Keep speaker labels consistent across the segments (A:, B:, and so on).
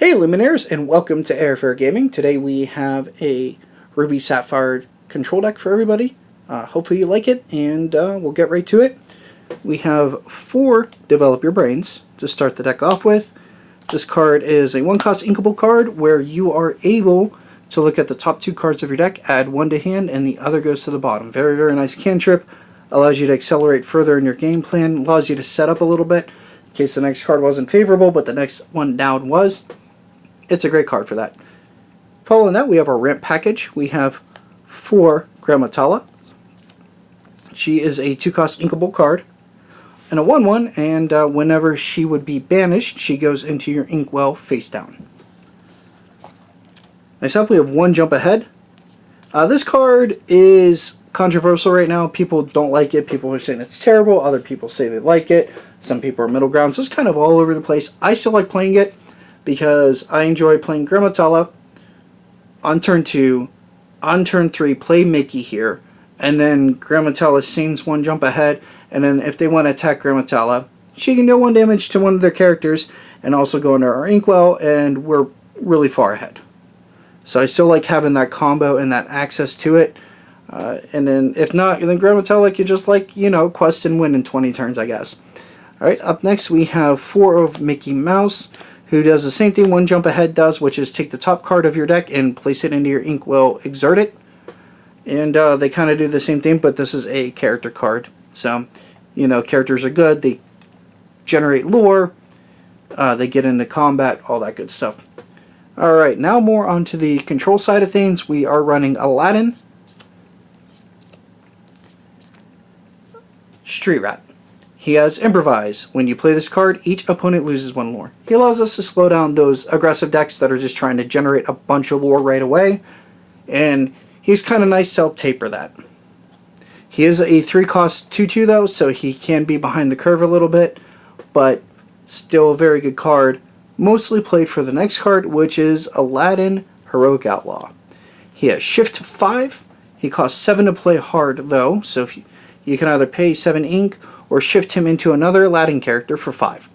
A: Hey Luminaires, and welcome to AirFairGaming. Today we have a Ruby Sapphire control deck for everybody. Hopefully you like it, and we'll get right to it. We have 4 Develop Your Brains to start the deck off with. This card is a 1-cost inkable card where you are able to look at the top 2 cards of your deck, add 1 to hand, and the other goes to the bottom. Very, very nice cantrip. Allows you to accelerate further in your game plan, allows you to set up a little bit in case the next card wasn't favorable, but the next one down was. It's a great card for that. Following that, we have our ramp package. We have 4 Grandmatala. She is a 2-cost inkable card and a 1/1, and whenever she would be banished, she goes into your Inkwell face down. Next up, we have 1 jump ahead. This card is controversial right now. People don't like it. People are saying it's terrible. Other people say they like it. Some people are middle ground. So it's kind of all over the place. I still like playing it, because I enjoy playing Grandmatala on turn 2, on turn 3, play Mickey here, and then Grandmatala sings 1 jump ahead, and then if they want to attack Grandmatala, she can do 1 damage to one of their characters, and also go into our Inkwell, and we're really far ahead. So I still like having that combo and that access to it, and then if not, then Grandmatala could just, like, you know, quest and win in 20 turns, I guess. Alright, up next we have 4 of Mickey Mouse, who does the same thing 1 jump ahead does, which is take the top card of your deck and place it into your Inkwell, exert it. And they kind of do the same thing, but this is a character card. So, you know, characters are good, they generate lore, they get into combat, all that good stuff. Alright, now more onto the control side of things. We are running Aladdin, Street Rat. He has Improvise. When you play this card, each opponent loses 1 lore. He allows us to slow down those aggressive decks that are just trying to generate a bunch of lore right away. And he's kind of nice to help taper that. He is a 3-cost 2/2 though, so he can be behind the curve a little bit. But still a very good card. Mostly played for the next card, which is Aladdin, Heroic Outlaw. He has Shift 5. He costs 7 to play hard though, so if you can either pay 7 ink or shift him into another Aladdin character for 5.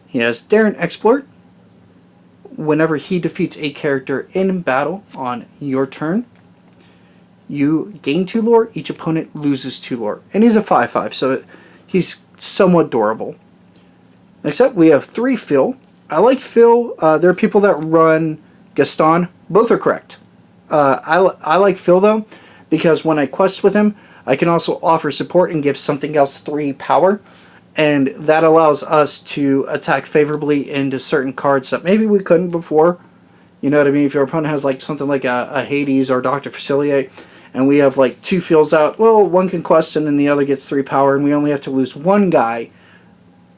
A: He has Daring Exploit. Whenever he defeats a character in battle on your turn, you gain 2 lore, each opponent loses 2 lore. And he's a 5/5, so he's somewhat durable. Next up, we have 3 Phil. I like Phil. There are people that run Gaston. Both are correct. I like Phil, though, because when I quest with him, I can also offer support and give something else 3 power, and that allows us to attack favorably into certain cards that maybe we couldn't before. You know what I mean? If your opponent has like something like a Hades or Dr. Facilier, and we have like 2 fields out, well, one can quest and then the other gets 3 power, and we only have to lose 1 guy,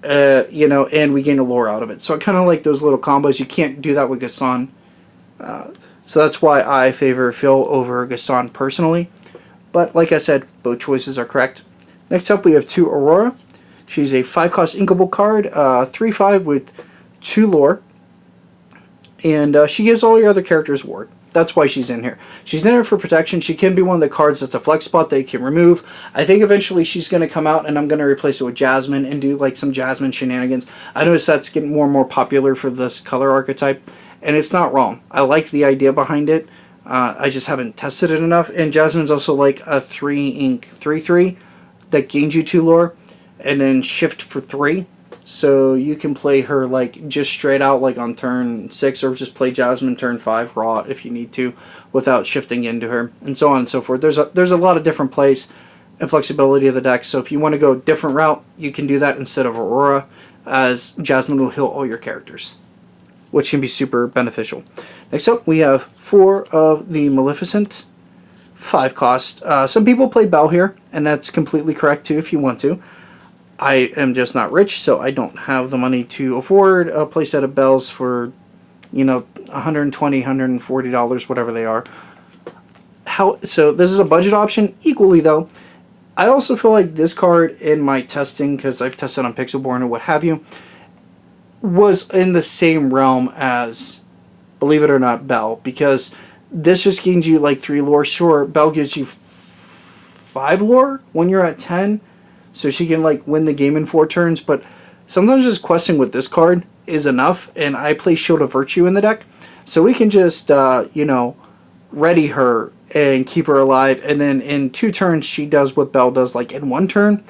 A: you know, and we gain a lore out of it. So I kind of like those little combos. You can't do that with Gaston. So that's why I favor Phil over Gaston personally. But like I said, both choices are correct. Next up, we have 2 Aurora. She's a 5-cost inkable card, 3/5 with 2 lore. And she gives all your other characters ward. That's why she's in here. She's in here for protection. She can be one of the cards that's a flex spot that you can remove. I think eventually she's going to come out, and I'm going to replace it with Jasmine and do like some Jasmine shenanigans. I notice that's getting more and more popular for this color archetype, and it's not wrong. I like the idea behind it. I just haven't tested it enough. And Jasmine's also like a 3 ink 3/3 that gains you 2 lore and then shift for 3. So you can play her like just straight out like on turn 6, or just play Jasmine turn 5 raw if you need to without shifting into her, and so on and so forth. There's a lot of different plays and flexibility of the deck. So if you want to go a different route, you can do that instead of Aurora, as Jasmine will heal all your characters, which can be super beneficial. Next up, we have 4 of the Maleficent, 5-cost. Some people play Belle here, and that's completely correct too if you want to. I am just not rich, so I don't have the money to afford a playset of Belles for, you know, $120, $140, whatever they are. So this is a budget option. Equally though, I also feel like this card in my testing, because I've tested on Pixelborn or what have you, was in the same realm as, believe it or not, Belle, because this just gains you like 3 lore. Sure, Belle gives you 5 lore when you're at 10, so she can like win the game in 4 turns, but sometimes just questing with this card is enough, and I play Shield of Virtue in the deck, so we can just, you know, ready her and keep her alive, and then in 2 turns she does what Belle does like in 1 turn.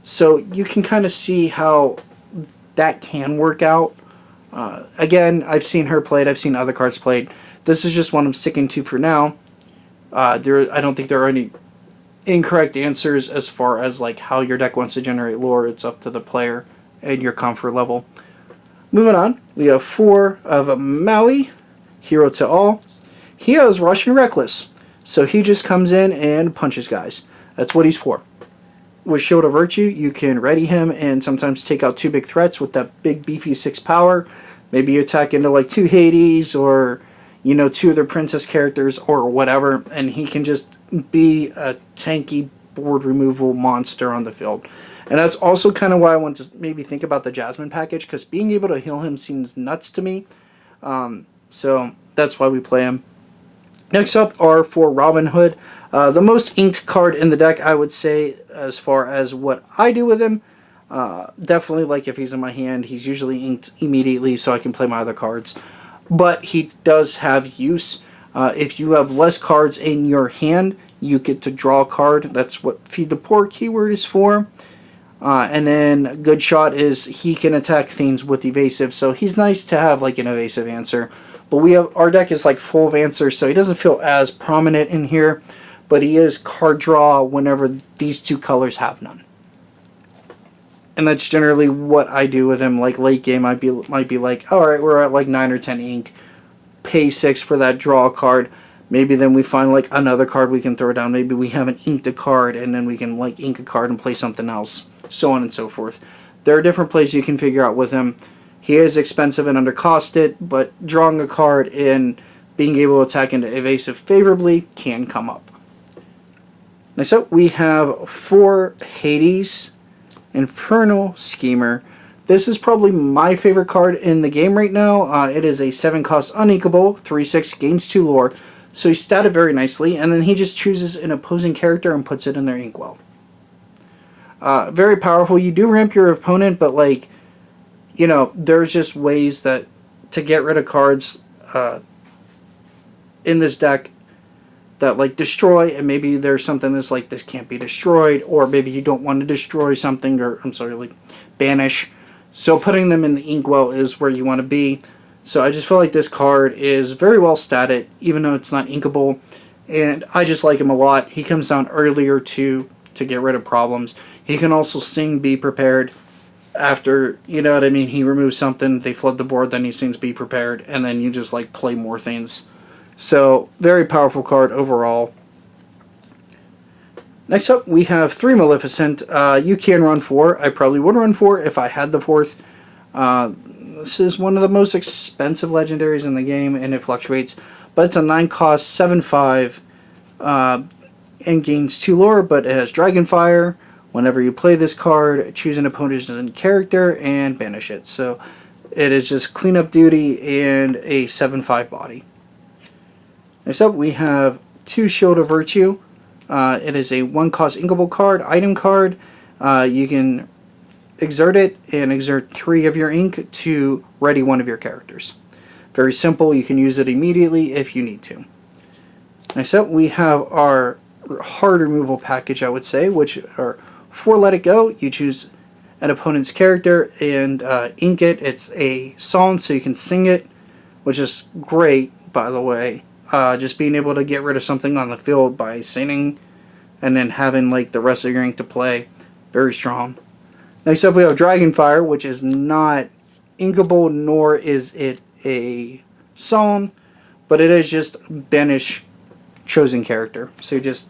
A: So you can kind of see how that can work out. Again, I've seen her played, I've seen other cards played. This is just one I'm sticking to for now. I don't think there are any incorrect answers as far as like how your deck wants to generate lore. It's up to the player and your comfort level. Moving on, we have 4 of Maui Hero to all. He has Russian Reckless, so he just comes in and punches guys. That's what he's for. With Shield of Virtue, you can ready him and sometimes take out 2 big threats with that big beefy 6 power. Maybe you attack into like 2 Hades or, you know, 2 of their princess characters or whatever, and he can just be a tanky board removal monster on the field. And that's also kind of why I want to maybe think about the Jasmine package, because being able to heal him seems nuts to me. So that's why we play him. Next up are 4 Robin Hood. The most inked card in the deck, I would say, as far as what I do with him. Definitely, like, if he's in my hand, he's usually inked immediately so I can play my other cards. But he does have use. If you have less cards in your hand, you get to draw a card. That's what Feed the Poor keyword is for. And then Good Shot is he can attack things with evasive, so he's nice to have like an evasive answer. But our deck is like full of answers, so he doesn't feel as prominent in here. But he is card draw whenever these 2 colors have none. And that's generally what I do with him. Like late game, might be like, all right, we're at like 9 or 10 ink. Pay 6 for that draw card. Maybe then we find like another card we can throw down. Maybe we haven't inked a card, and then we can like ink a card and play something else. So on and so forth. There are different plays you can figure out with him. He is expensive and undercosted, but drawing a card and being able to attack into evasive favorably can come up. Next up, we have 4 Hades Infernal Schemer. This is probably my favorite card in the game right now. It is a 7 cost uninkable, 3/6, gains 2 lore. So he statted very nicely, and then he just chooses an opposing character and puts it in their Inkwell. Very powerful. You do ramp your opponent, but like, you know, there's just ways that to get rid of cards in this deck that like destroy, and maybe there's something that's like this can't be destroyed, or maybe you don't want to destroy something, or I'm sorry, like banish. So putting them in the Inkwell is where you want to be. So I just feel like this card is very well statted, even though it's not inkable, and I just like him a lot. He comes down earlier to get rid of problems. He can also sing Be Prepared after, you know what I mean, he removes something, they flood the board, then he sings Be Prepared, and then you just like play more things. So, very powerful card overall. Next up, we have 3 Maleficent. You can run 4. I probably would run 4 if I had the 4th. This is one of the most expensive legendaries in the game, and it fluctuates. But it's a 9 cost, 7/5, and gains 2 lore, but it has Dragonfire. Whenever you play this card, choose an opponent's character and banish it. So, it is just cleanup duty and a 7/5 body. Next up, we have 2 Shield of Virtue. It is a 1 cost inkable card, item card. You can exert it and exert 3 of your ink to ready 1 of your characters. Very simple. You can use it immediately if you need to. Next up, we have our hard removal package, I would say, which are 4 Let It Go. You choose an opponent's character and ink it. It's a song, so you can sing it, which is great, by the way. Just being able to get rid of something on the field by singing and then having like the rest of your ink to play. Very strong. Next up, we have Dragonfire, which is not inkable, nor is it a song, but it is just banish chosen character. So you just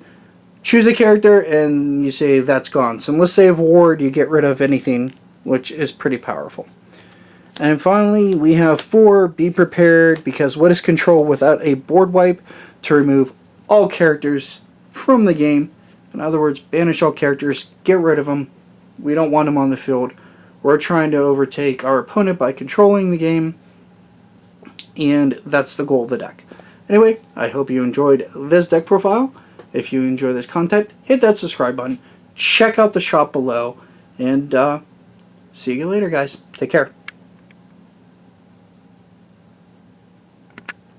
A: choose a character and you say that's gone. So unless they have ward, you get rid of anything, which is pretty powerful. And finally, we have 4 Be Prepared, because what is control without a board wipe? To remove all characters from the game. In other words, banish all characters, get rid of them. We don't want them on the field. We're trying to overtake our opponent by controlling the game, and that's the goal of the deck. Anyway, I hope you enjoyed this deck profile. If you enjoy this content, hit that subscribe button, check out the shop below, and see you later, guys. Take care.